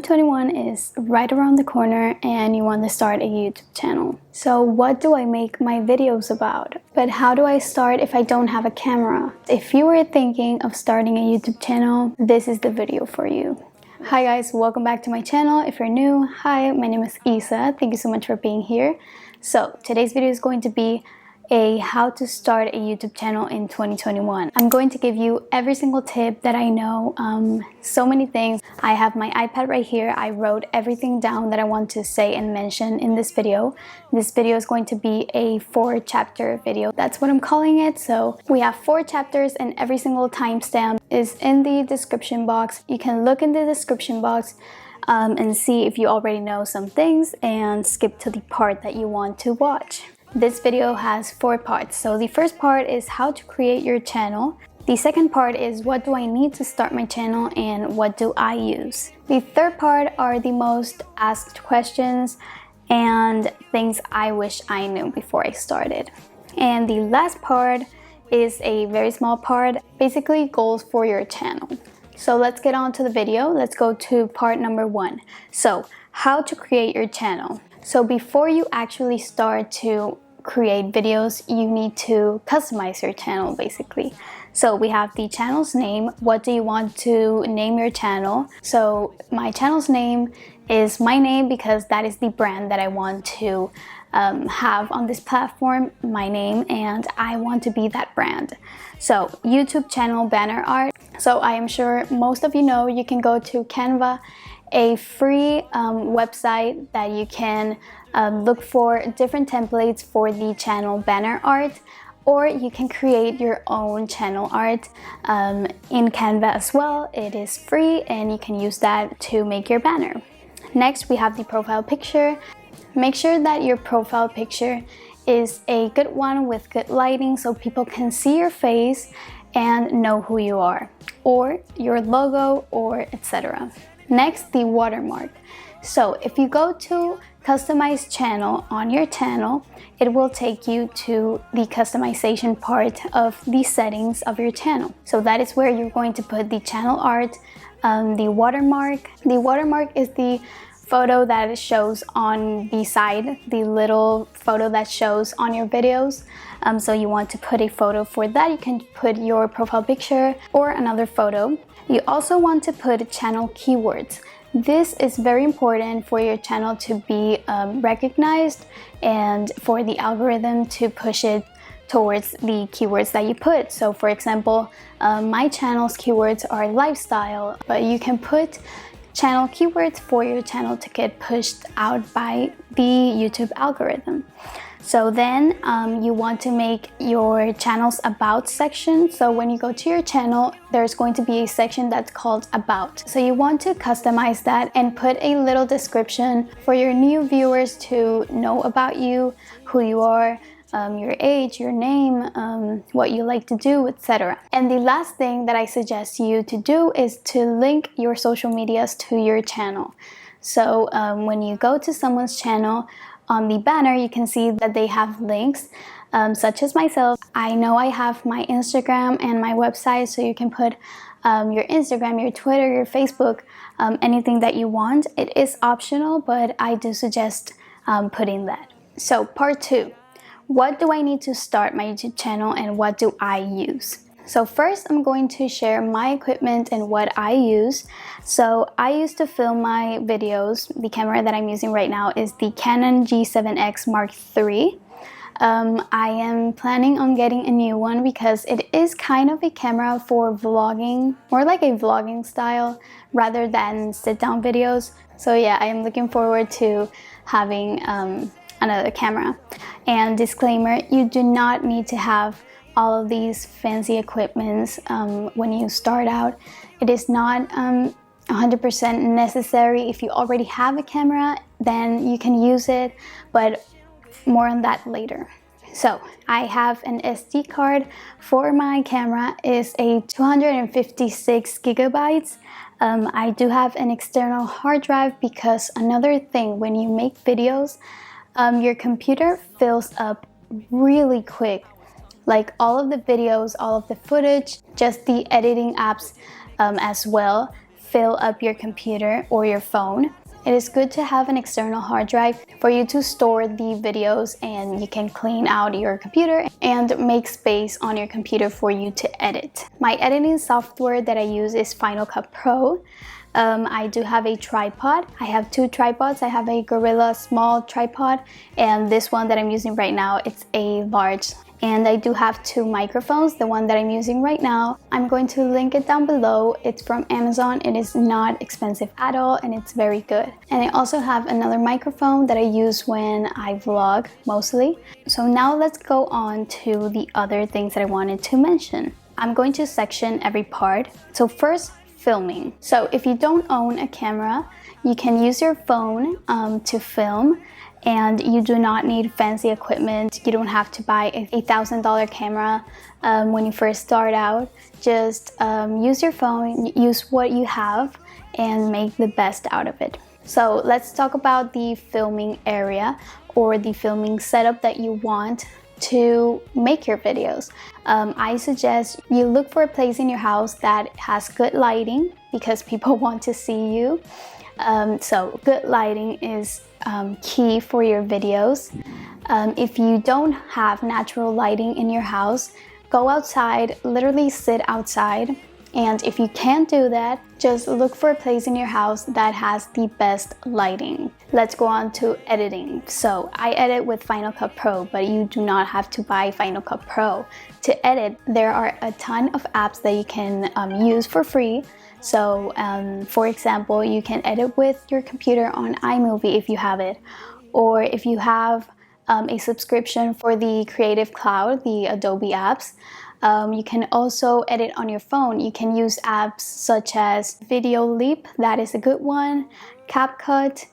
2021 is right around the corner and you want to start a YouTube channel. So what do I make my videos about? But how do I start if I don't have a camera? If you were thinking of starting a YouTube channel, this is the video for you. Hi guys, welcome back to my channel. If you're new, hi, my name is Isa. Thank you so much for being here. So today's video is going to be a how to start a YouTube channel in 2021. I'm going to give you every single tip that I know, so many things. I have my iPad right here. I wrote everything down that I want to say and mention in this video. This video is going to be a 4-chapter video. That's what I'm calling it. So we have 4 chapters and every single timestamp is in the description box. You can look in the description box and see if you already know some things and skip to the part that you want to watch. This video has 4 parts. So the first part is how to create your channel. The second part is what do I need to start my channel and what do I use. The third part are the most asked questions and things I wish I knew before I started. And the last part is a very small part, basically goals for your channel. So let's get on to the video. Let's go to part number 1. So how to create your channel. So before you actually start to create videos, you need to customize your channel basically. So we have the channel's name. What do you want to name your channel? So my channel's name is my name because that is the brand that I want to have on this platform, my name, and I want to be that brand. So YouTube channel banner art. So I am sure most of you know you can go to Canva, a free website that you can look for different templates for the channel banner art, or you can create your own channel art in Canva as well. It is free and you can use that to make your banner. Next, we have the profile picture. Make sure that your profile picture is a good one with good lighting so people can see your face and know who you are, or your logo, or etc. Next, the watermark. So if you go to customize channel on your channel, it will take you to the customization part of the settings of your channel. So that is where you're going to put the channel art, the watermark. The watermark is the photo that shows on the side, the little photo that shows on your videos. So you want to put a photo for that. You can put your profile picture or another photo. You also want to put channel keywords. This is very important for your channel to be recognized and for the algorithm to push it towards the keywords that you put. So for example, my channel's keywords are lifestyle, but you can put channel keywords for your channel to get pushed out by the YouTube algorithm. So then you want to make your channel's about section. So when you go to your channel, there's going to be a section that's called about. So you want to customize that and put a little description for your new viewers to know about you, who you are, your age, your name, what you like to do, etc. And the last thing that I suggest you to do is to link your social medias to your channel. So when you go to someone's channel, on the banner you can see that they have links, such as myself. I know I have my Instagram and my website, so you can put your Instagram, your Twitter, your Facebook, anything that you want. It is optional, but I do suggest putting that. So part 2. What do I need to start my YouTube channel and what do I use? So first, I'm going to share my equipment and what I use. So I used to film my videos. The camera that I'm using right now is the Canon G7X Mark III. I am planning on getting a new one because it is kind of a camera for vlogging, more like a vlogging style rather than sit-down videos. So yeah, I am looking forward to having another camera. And disclaimer, you do not need to have all of these fancy equipments when you start out. It is not 100% necessary. If you already have a camera, then you can use it, but more on that later. So I have an SD card for my camera. It's a 256 gigabytes. I do have an external hard drive because another thing, when you make videos, your computer fills up really quick. Like all of the videos, all of the footage, just the editing apps as well fill up your computer or your phone, it is good to have an external hard drive for you to store the videos, and you can clean out your computer and make space on your computer for you to edit. My editing software that I use is Final Cut Pro. I do have a tripod. I have two tripods. I have a Gorilla small tripod, and this one that I'm using right now, it's a large. And I do have two microphones. The one that I'm using right now, I'm going to link it down below. It's from Amazon. It is not expensive at all, and it's very good. And I also have another microphone that I use when I vlog mostly. So now let's go on to the other things that I wanted to mention. I'm going to section every part. So first, filming. So if you don't own a camera, you can use your phone to film. And you do not need fancy equipment. You don't have to buy a $1,000 camera when you first start out. Just use your phone, use what you have, and make the best out of it. So let's talk about the filming area or the filming setup that you want to make your videos. I suggest you look for a place in your house that has good lighting, because people want to see you. So good lighting is key for your videos. If you don't have natural lighting in your house, go outside, literally sit outside. And if you can't do that, just look for a place in your house that has the best lighting. Let's go on to editing. So I edit with Final Cut Pro, but you do not have to buy Final Cut Pro to edit. There are a ton of apps that you can use for free. So for example, you can edit with your computer on iMovie if you have it, or if you have a subscription for the Creative Cloud, the Adobe apps. You can also edit on your phone. You can use apps such as Video Leap, that is a good one, CapCut,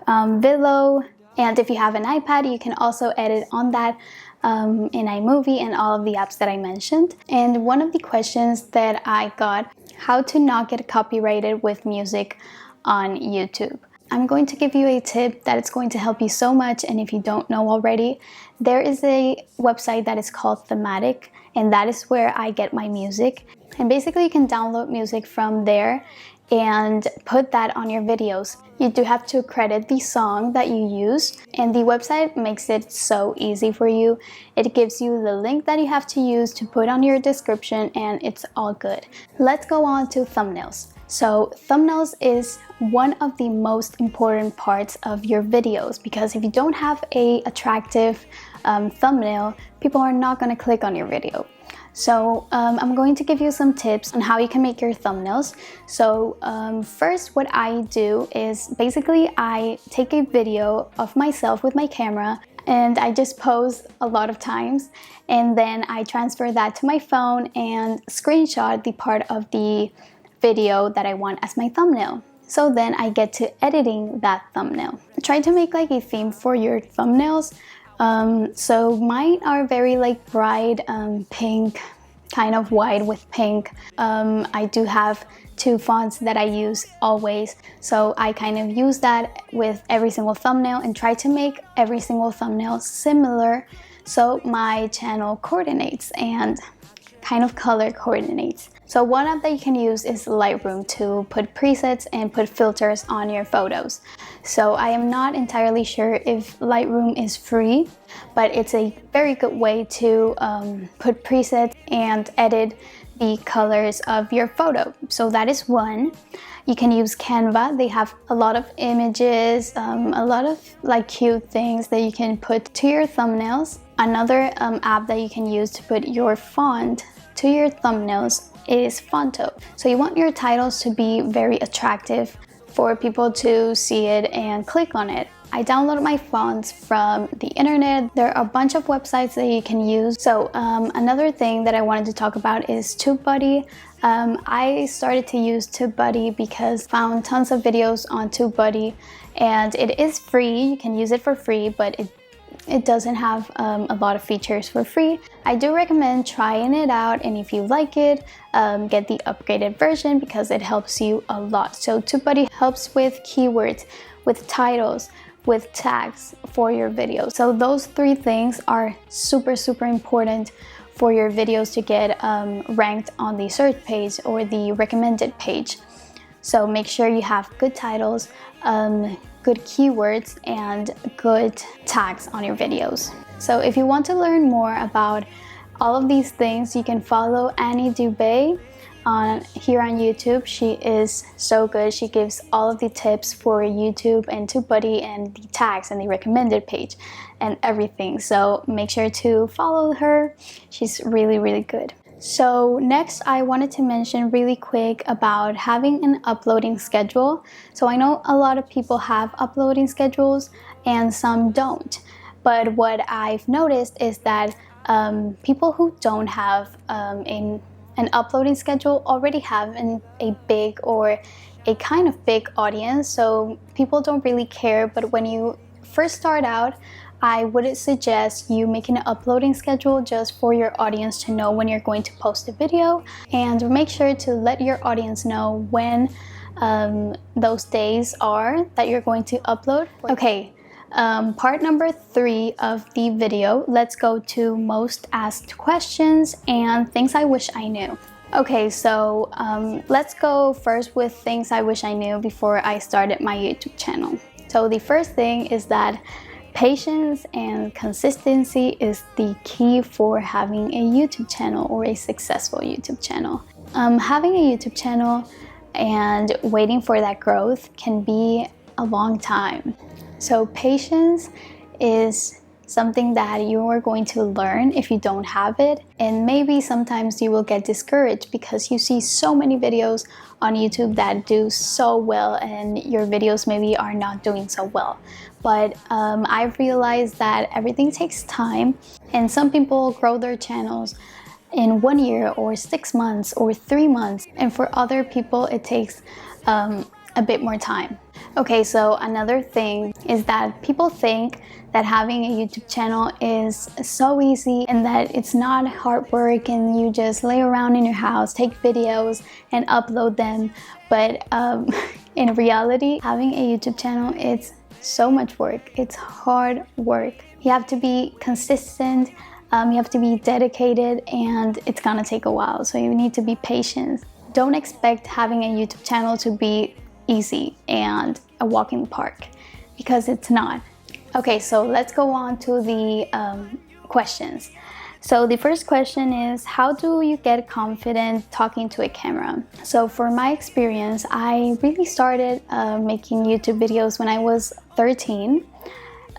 Vilo, and if you have an iPad, you can also edit on that in iMovie and all of the apps that I mentioned. And one of the questions that I got, how to not get copyrighted with music on YouTube. I'm going to give you a tip that it's going to help you so much, and if you don't know already, there is a website that is called Thematic, and that is where I get my music. And basically you can download music from there and put that on your videos. You do have to credit the song that you use, and the website makes it so easy for you. It gives you the link that you have to use to put on your description, and it's all good. Let's go on to thumbnails. So thumbnails is one of the most important parts of your videos, because if you don't have an attractive thumbnail, people are not going to click on your video. So I'm going to give you some tips on how you can make your thumbnails. So first, what I do is basically I take a video of myself with my camera, and I just pose a lot of times, and then I transfer that to my phone and screenshot the part of the video that I want as my thumbnail. So then I get to editing that thumbnail. Try to make like a theme for your thumbnails. So mine are very like bright pink, kind of white with pink. I do have two fonts that I use always, so I kind of use that with every single thumbnail and try to make every single thumbnail similar so my channel coordinates and kind of color coordinates. So one app that you can use is Lightroom to put presets and put filters on your photos. So I am not entirely sure if Lightroom is free, but it's a very good way to put presets and edit the colors of your photo. So that is one. You can use Canva. They have a lot of images, a lot of like cute things that you can put to your thumbnails. Another app that you can use to put your font to your thumbnails is Fonto. So you want your titles to be very attractive for people to see it and click on it. I downloaded my fonts from the internet. There are a bunch of websites that you can use. So another thing that I wanted to talk about is TubeBuddy. I started to use TubeBuddy because I found tons of videos on TubeBuddy, and it is free. You can use it for free, but it doesn't have a lot of features for free. I do recommend trying it out, and if you like it, get the upgraded version because it helps you a lot. So TubeBuddy helps with keywords, with titles, with tags for your videos. So those three things are super important for your videos to get ranked on the search page or the recommended page. So make sure you have good titles, good keywords, and good tags on your videos. So if you want to learn more about all of these things, you can follow Annie Dubé here on YouTube. She is so good. She gives all of the tips for YouTube and TubeBuddy and the tags and the recommended page and everything. So make sure to follow her. She's really, really good. So next, I wanted to mention really quick about having an uploading schedule. So I know a lot of people have uploading schedules and some don't. But what I've noticed is that people who don't have an uploading schedule already have a big or a kind of big audience. So people don't really care. But when you first start out, I would suggest you making an uploading schedule just for your audience to know when you're going to post a video, and make sure to let your audience know when those days are that you're going to upload. Okay, part number 3 of the video, let's go to most asked questions and things I wish I knew. Okay, so let's go first with things I wish I knew before I started my YouTube channel. So the first thing is that patience and consistency is the key for having a YouTube channel or a successful YouTube channel. Having a YouTube channel and waiting for that growth can be a long time. So patience is something that you are going to learn if you don't have it, and maybe sometimes you will get discouraged because you see so many videos on YouTube that do so well and your videos maybe are not doing so well. But I've realized that everything takes time, and some people grow their channels in 1 year or 6 months or 3 months, and for other people it takes a bit more time. Okay, so another thing is that people think that having a YouTube channel is so easy and that it's not hard work and you just lay around in your house, take videos and upload them. But in reality, having a YouTube channel, it's so much work. It's hard work. You have to be consistent, you have to be dedicated, and it's gonna take a while. So you need to be patient. Don't expect having a YouTube channel to be easy and a walk in the park, because it's not. Okay, so let's go on to the questions. So the first question is, how do you get confident talking to a camera? So for my experience, I really started making YouTube videos when I was 13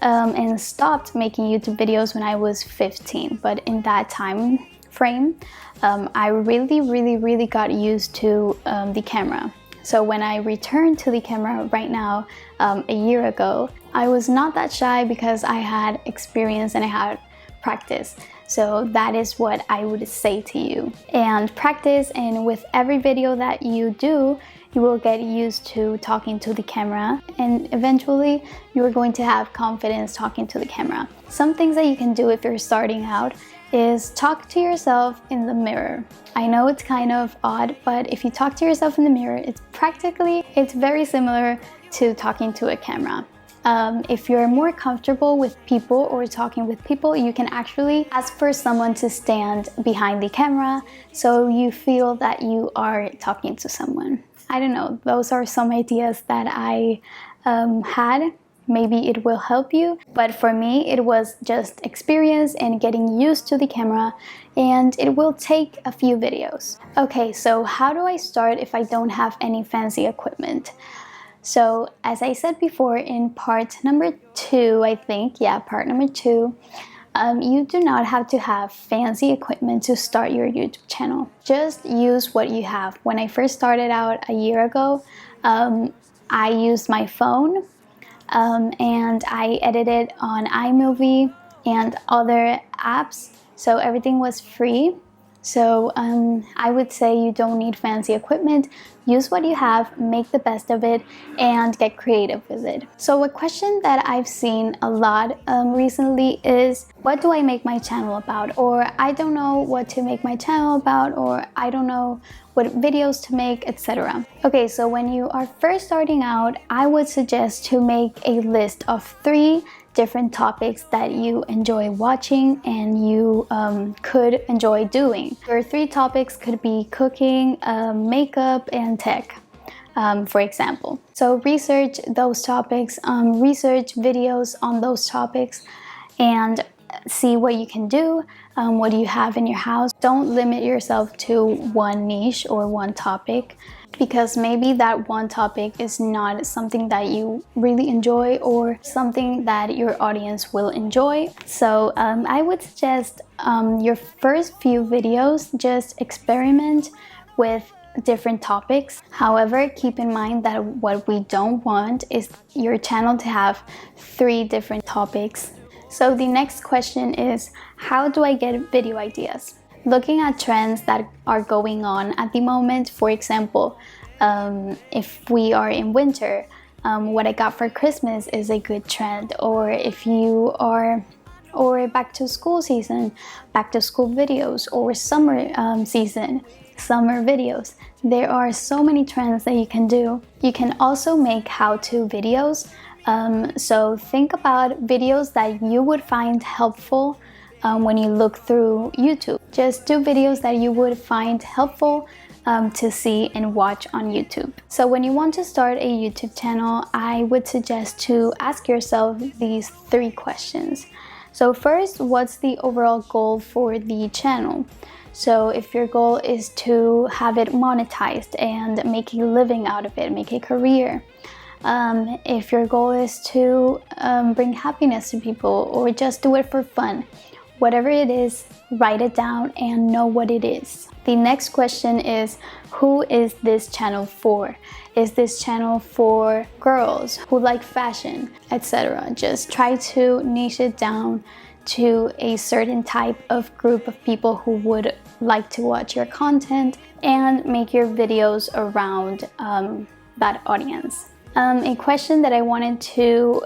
and stopped making YouTube videos when I was 15. But in that time frame, I really got used to the camera. So when I returned to the camera right now, a year ago, I was not that shy because I had experience and I had practice. So that is what I would say to you. And practice, and with every video that you do, you will get used to talking to the camera, and eventually you're going to have confidence talking to the camera. Some things that you can do if you're starting out is talk to yourself in the mirror. I know it's kind of odd, but if you talk to yourself in the mirror, it's very similar to talking to a camera. If you're more comfortable with people or talking with people, you can actually ask for someone to stand behind the camera so you feel that you are talking to someone. I don't know, those are some ideas that I had. Maybe it will help you, but for me it was just experience and getting used to the camera, and it will take a few videos. Okay, so how do I start if I don't have any fancy equipment? So as I said before in part number 2, part number 2, you do not have to have fancy equipment to start your YouTube channel. Just use what you have. When I first started out a year ago, I used my phone and I edited on iMovie and other apps, so everything was free. So I would say you don't need fancy equipment. Use what you have, make the best of it, and get creative with it. So a question that I've seen a lot recently is, what do I make my channel about? Or I don't know what to make my channel about, or I don't know what videos to make, etc. Okay, so when you are first starting out, I would suggest to make a list of 3 different topics that you enjoy watching and you could enjoy doing. Your 3 topics could be cooking, makeup, and tech. for example. So research those topics, research videos on those topics, and see what you can do. What do you have in your house? Don't limit yourself to one niche or one topic, because maybe that one topic is not something that you really enjoy or something that your audience will enjoy. So I would suggest your first few videos, just experiment with different topics. However, keep in mind that what we don't want is your channel to have 3 different topics. So the next question is, how do I get video ideas? Looking at trends that are going on at the moment, for example, if we are in winter, what I got for Christmas is a good trend. Or if you are, or back to school season, back to school videos, or summer season, summer videos. There are so many trends that you can do. You can also make how-to videos. So think about videos that you would find helpful when you look through YouTube. Just do videos that you would find helpful to see and watch on YouTube. So when you want to start a YouTube channel, I would suggest to ask yourself these 3 questions. So first, what's the overall goal for the channel? So if your goal is to have it monetized and make a living out of it, make a career. If your goal is to bring happiness to people, or just do it for fun, whatever it is, write it down and know what it is. The next question is, who is this channel for? Is this channel for girls who like fashion, etc.? Just try to niche it down to a certain type of group of people who would like to watch your content, and make your videos around that audience. A question that I wanted to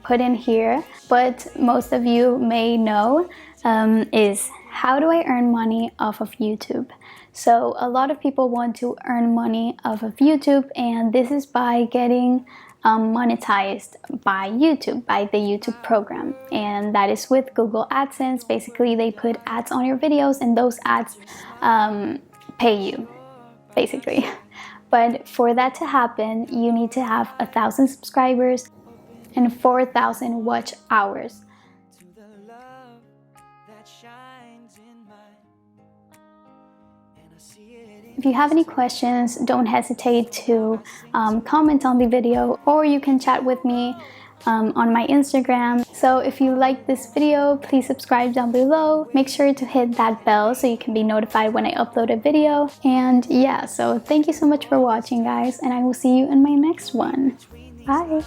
put in here, but most of you may know, is how do I earn money off of YouTube? So a lot of people want to earn money off of YouTube, and this is by getting monetized by YouTube, by the YouTube program, and that is with Google AdSense. Basically, they put ads on your videos, and those ads pay you, basically. But for that to happen, you need to have 1,000 subscribers and 4,000 watch hours. If you have any questions, don't hesitate to comment on the video, or you can chat with me on my Instagram. So if you like this video, please subscribe down below. Make sure to hit that bell so you can be notified when I upload a video. And yeah, so thank you so much for watching, guys, and I will see you in my next one. Bye!